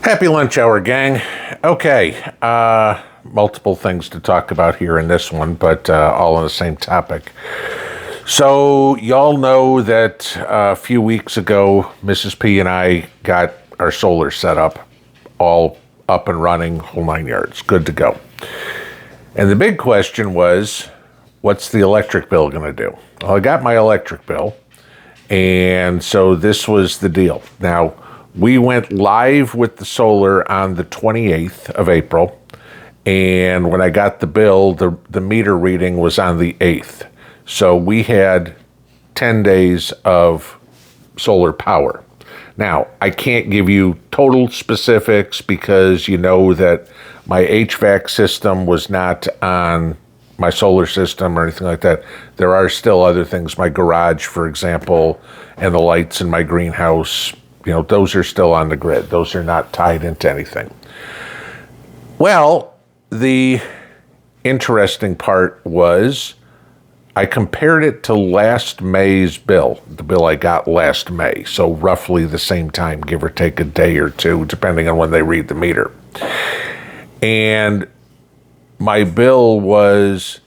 Happy lunch hour, gang. Okay, multiple things to talk about here in this one, but all on the same topic. So, y'all know that a few weeks ago, Mrs. P and I got our solar set up, all up and running, whole 9 yards, good to go. And the big question was, what's the electric bill going to do? Well, I got my electric bill, and so this was the deal. Now, we went live with the solar on the 28th of April, and when I got the bill, the meter reading was on the 8th. So we had 10 days of solar power. Now, I can't give you total specifics because you know that my HVAC system was not on my solar system or anything like that. There are still other things, my garage, for example, and the lights in my greenhouse. You know, those are still on the grid. Those are not tied into anything. Well, the interesting part was I compared it to last May's bill, the bill I got last May. So roughly the same time, give or take a day or two, depending on when they read the meter. And my bill was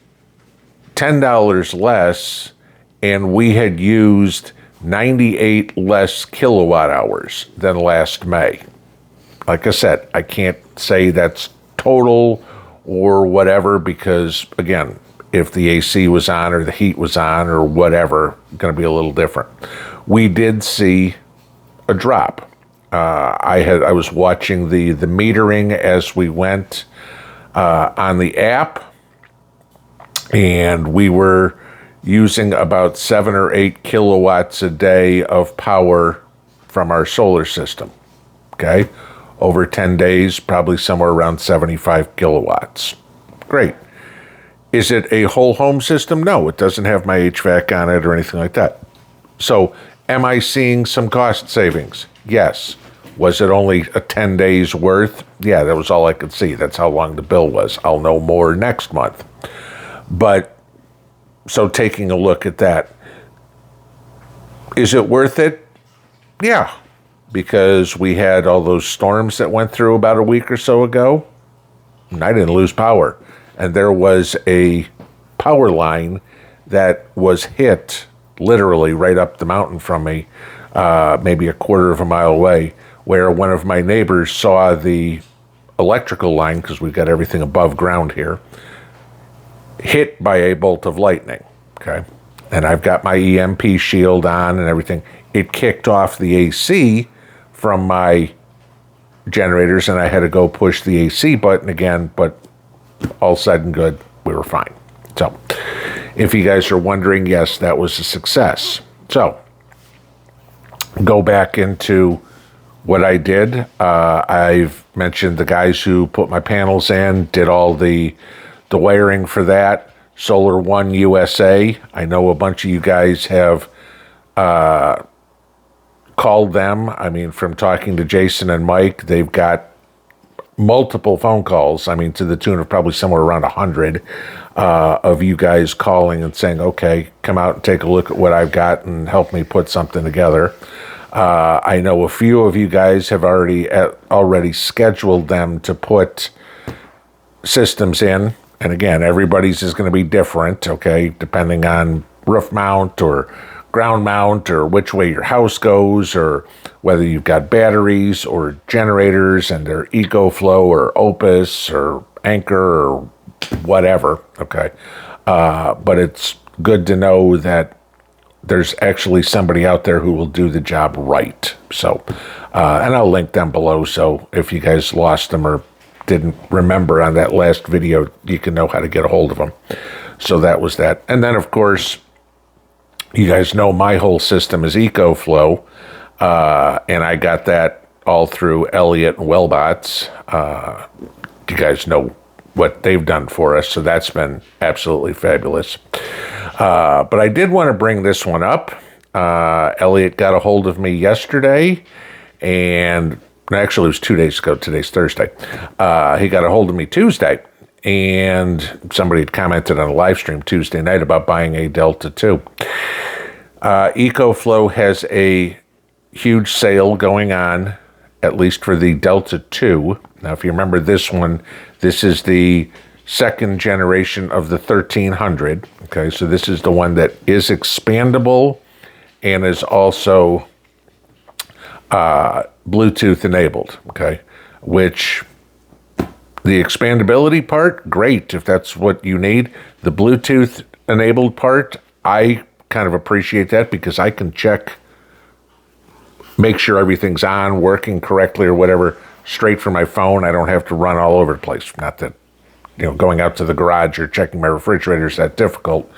$10 less, and we had used 98 less kilowatt hours than last May. Like I said, I can't say that's total or whatever because, again, if the AC was on or the heat was on or whatever, going to be a little different. We did see a drop. I was watching the metering as we went on the app, and we were using about 7 or 8 kilowatts a day of power from our solar system, okay? Over 10 days, probably somewhere around 75 kilowatts. Great. Is it a whole home system? No, it doesn't have my HVAC on it or anything like that. So, am I seeing some cost savings? Yes. Was it only a 10 days worth? Yeah, that was all I could see. That's how long the bill was. I'll know more next month. But so taking a look at that, is it worth it? Yeah, because we had all those storms that went through about a week or so ago, and I didn't lose power. And there was a power line that was hit literally right up the mountain from me, maybe a quarter of a mile away, where one of my neighbors saw the electrical line, because we've got everything above ground here, hit by a bolt of lightning, okay? And I've got my EMP shield on and everything. It kicked off the AC from my generators, and I had to go push the AC button again, but all said and good, we were fine. So, if you guys are wondering, yes, that was a success. So, go back into what I did. I've mentioned the guys who put my panels in, did all the wiring for that. Solar One USA. I know a bunch of you guys have called them. I mean, from talking to Jason and Mike, they've got multiple phone calls. I mean, to the tune of probably somewhere around 100 of you guys calling and saying, okay, come out and take a look at what I've got and help me put something together. I know a few of you guys have already scheduled them to put systems in. And again, everybody's is going to be different, okay, depending on roof mount or ground mount or which way your house goes or whether you've got batteries or generators and they're Ecoflow or Opus or Anchor or whatever, okay. But it's good to know that there's actually somebody out there who will do the job right. So, and I'll link them below, so if you guys lost them or didn't remember on that last video, you can know how to get a hold of them. So that was that. And then, of course, you guys know my whole system is Ecoflow, and I got that all through Elliott and Wellbots. You guys know what they've done for us, so that's been absolutely fabulous. But I did want to bring this one up. Elliott got a hold of me yesterday, and actually it was 2 days ago. Today's Thursday. He got a hold of me Tuesday, and somebody had commented on a live stream Tuesday night about buying a Delta 2. Ecoflow has a huge sale going on at least for the Delta 2. Now, if you remember this one, this is the second generation of the 1300. Okay, so this is the one that is expandable and is also Bluetooth enabled. Okay, which the expandability part, great if that's what you need. The Bluetooth enabled part, I kind of appreciate that because I can check, make sure everything's on, working correctly or whatever, straight from my phone. I don't have to run all over the place. Not that, going out to the garage or checking my refrigerator is that difficult,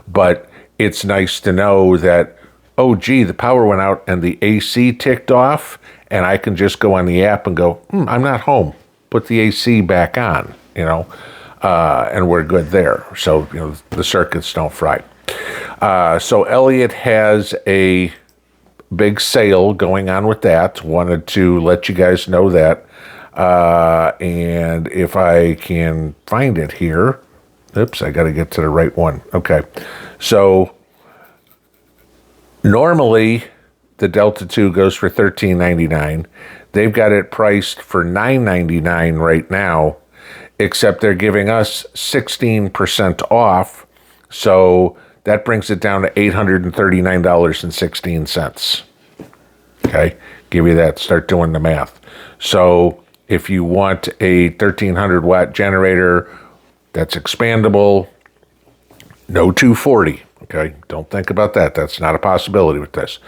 but it's nice to know that, oh, gee, the power went out and the AC ticked off, and I can just go on the app and go, I'm not home. Put the AC back on, and we're good there. So, the circuits don't fry. So Elliot has a big sale going on with that. Wanted to let you guys know that. And if I can find it here, oops, I got to get to the right one. Okay. So normally the Delta 2 goes for $13.99. They've got it priced for $9.99 right now, except they're giving us 16% off. So that brings it down to $839.16. Okay, give you that. Start doing the math. So if you want a 1300 watt generator that's expandable, no 240. Okay, don't think about that. That's not a possibility with this.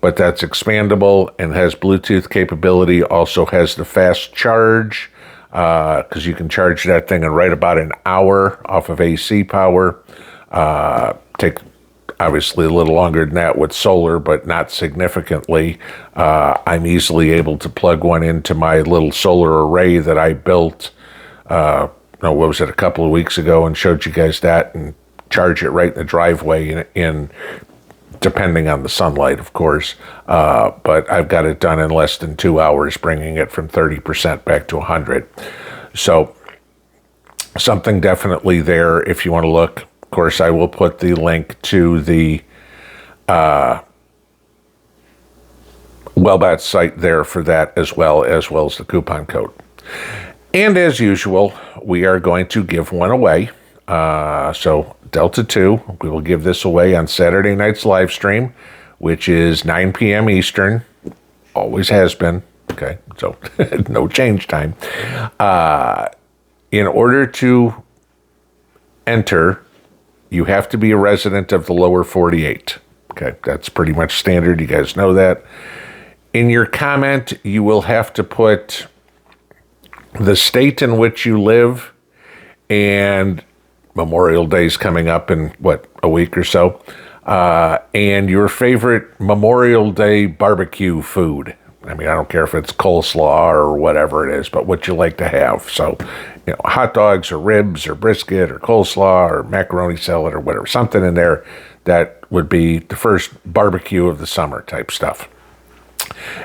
But that's expandable and has Bluetooth capability, also has the fast charge, because you can charge that thing in right about an hour off of AC power. Take obviously a little longer than that with solar, but not significantly. I'm easily able to plug one into my little solar array that I built, a couple of weeks ago, and showed you guys that, and charge it right in the driveway in depending on the sunlight, of course. But I've got it done in less than 2 hours, bringing it from 30% back to 100. So something definitely there if you want to look. Of course, I will put the link to the Wellbat site there for that as well as the coupon code. And as usual, we are going to give one away. So Delta 2, we will give this away on Saturday night's live stream, which is 9 p.m. Eastern. Always has been. Okay, so no change time. In order to enter, you have to be a resident of the lower 48. Okay, that's pretty much standard. You guys know that. In your comment, you will have to put the state in which you live, and Memorial Day's coming up in, a week or so, and your favorite Memorial Day barbecue food. I mean, I don't care if it's coleslaw or whatever it is, but what you like to have. So, hot dogs or ribs or brisket or coleslaw or macaroni salad or whatever, something in there that would be the first barbecue of the summer type stuff.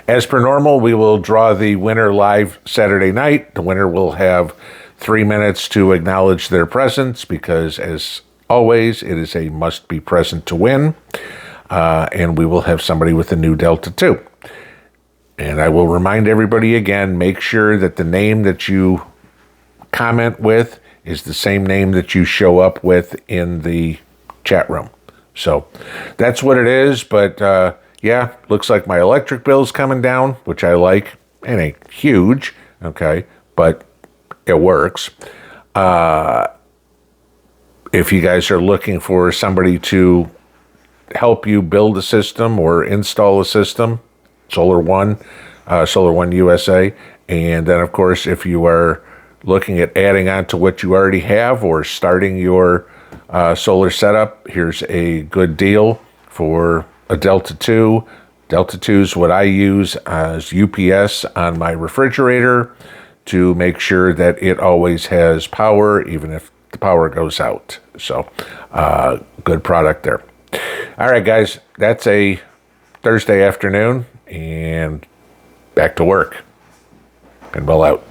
As per normal, we will draw the winner live Saturday night. The winner will have 3 minutes to acknowledge their presence because, as always, it is a must be present to win. And we will have somebody with a new Delta 2. And I will remind everybody again, make sure that the name that you comment with is the same name that you show up with in the chat room. So that's what it is. But yeah, looks like my electric bill's coming down, which I like. It ain't huge, okay, but it works. If you guys are looking for somebody to help you build a system or install a system, Solar One USA. And then, of course, if you are looking at adding on to what you already have or starting your solar setup, here's a good deal for a Delta 2. Delta 2 is what I use as UPS on my refrigerator to make sure that it always has power, even if the power goes out. So, good product there. All right, guys, that's a Thursday afternoon, and back to work. Pinball out.